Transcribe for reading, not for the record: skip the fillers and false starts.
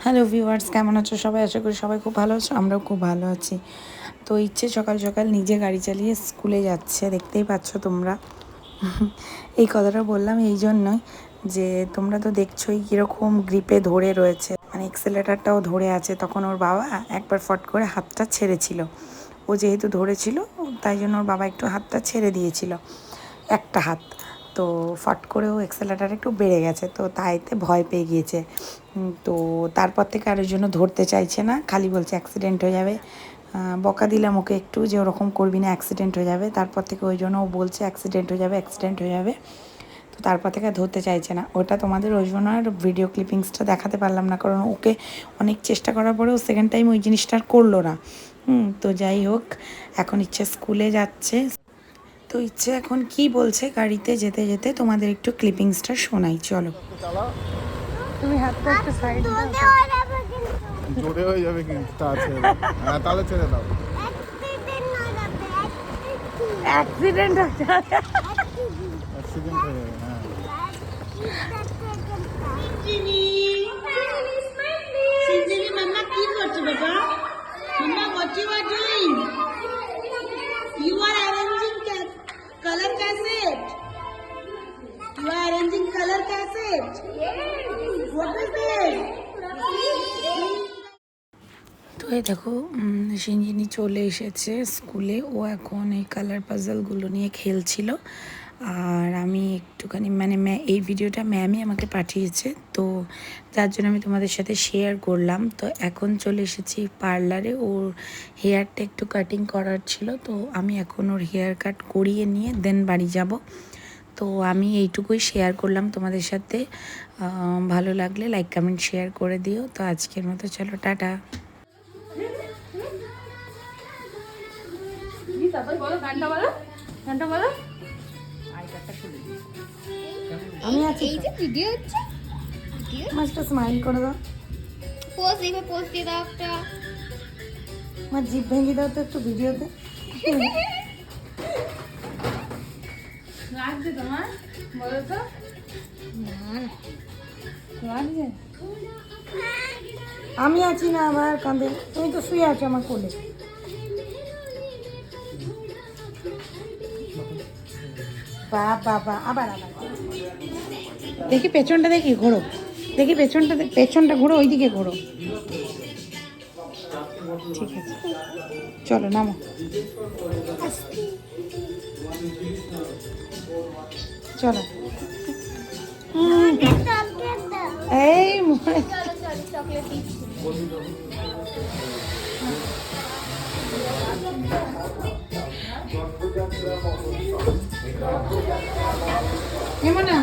Hello viewers, কেমন আছো সবাই? আশা করি সবাই খুব ভালো আছো, আমরাও খুব ভালো আছি। তো ইচ্ছে সকাল সকাল নিজে গাড়ি চালিয়ে স্কুলে যাচ্ছে, দেখতেই পাচ্ছ তোমরা। এই কথাটা বললাম এই জন্যই যে তোমরা তো দেখছোই কীরকম গ্রিপে ধরে রয়েছে, মানে এক্সেলেটারটাও ধরে আছে। তখন ওর বাবা একবার ফট করে হাতটা ছেড়েছিল, ও যেহেতু ধরেছিল তাই জন্য ওর বাবা একটু হাতটা ছেড়ে দিয়েছিল, একটা হাত। তো ফট করেও এক্সেলেটার একটু বেড়ে গেছে, তো তাইতে ভয় পেয়ে গিয়েছে। তো তারপর থেকে আর ওই জন্য ধরতে চাইছে না, খালি বলছে অ্যাক্সিডেন্ট হয়ে যাবে। বকা দিলাম ওকে একটু যে ওরকম করবি না, অ্যাক্সিডেন্ট হয়ে যাবে। তারপর থেকে ওই জন্য ও বলছে অ্যাক্সিডেন্ট হয়ে যাবে, অ্যাক্সিডেন্ট হয়ে যাবে। তো তারপর থেকে ধরতে চাইছে না। ওটা তোমাদের ওই জন্য আর ভিডিও ক্লিপিংসটা দেখাতে পারলাম না, কারণ ওকে অনেক চেষ্টা করার পরেও সেকেন্ড টাইম ওই জিনিসটা আর করলো না। তো যাই হোক, এখন ইচ্ছে স্কুলে যাচ্ছে। তো ইচ্ছে এখন কি বলছে গাড়িতে যেতে যেতে তোমাদের একটু ক্লিপিংসটা শোনাই, চলো। তুমি হাতটা একটু সাইড দাও, জোরে হয়ে যাবে কিন্তু তাহলে ছেড়ে দাও। অ্যাক্সিডেন্ট হয়ে যাবে। অ্যাক্সিডেন্ট হয়ে যাবে, হ্যাঁ। Mama, কি করছো বাবা? Mama, what you are doing? You are arranging color cassette. You are arranging color cassette. What is this? তো এই দেখো, সিঞ্জিনি চলে এসেছে স্কুলে। ও এখন এই কালার পাজলগুলো নিয়ে খেলছিল। আর আমি একটুখানি মানে এই ভিডিওটা ম্যামই আমাকে পাঠিয়েছে, তো যার জন্য আমি তোমাদের সাথে শেয়ার করলাম। তো এখন চলে এসেছি পার্লারে, ওর হেয়ারটা একটু কাটিং করার ছিল, তো আমি এখন ওর হেয়ার কাট করিয়ে নিয়ে দেন বাড়ি যাব। তো আমি এইটুকুই শেয়ার করলাম তোমাদের সাথে। ভালো লাগলে লাইক কমেন্ট শেয়ার করে দিও। তো আজকের মতো চলো, টাটা। আমি আছি, এই যে ভিডিও হচ্ছে, মাছটা স্মাইল করে দাও। পোজ দিবে, পোজ দিয়ে দাও একটা। আমার জিভ ভেঙে দাও তো একটু ভিডিওতে। লাগছে তোমার, বলো তো? না না, লাগছে? আমি আছি না, আবার কাঁদে। তুমি তো শুয়ে আছো আমার কোলে। বাবা আবার আবার দেখি পেছনটা, দেখি ঘোরো, দেখি পেছনটা, পেছনটা ঘোরো, ওইদিকে ঘোরো। ঠিক আছে, চলো নামো। চলো, এই মরে চকলেট দিচ্ছি। এমন না।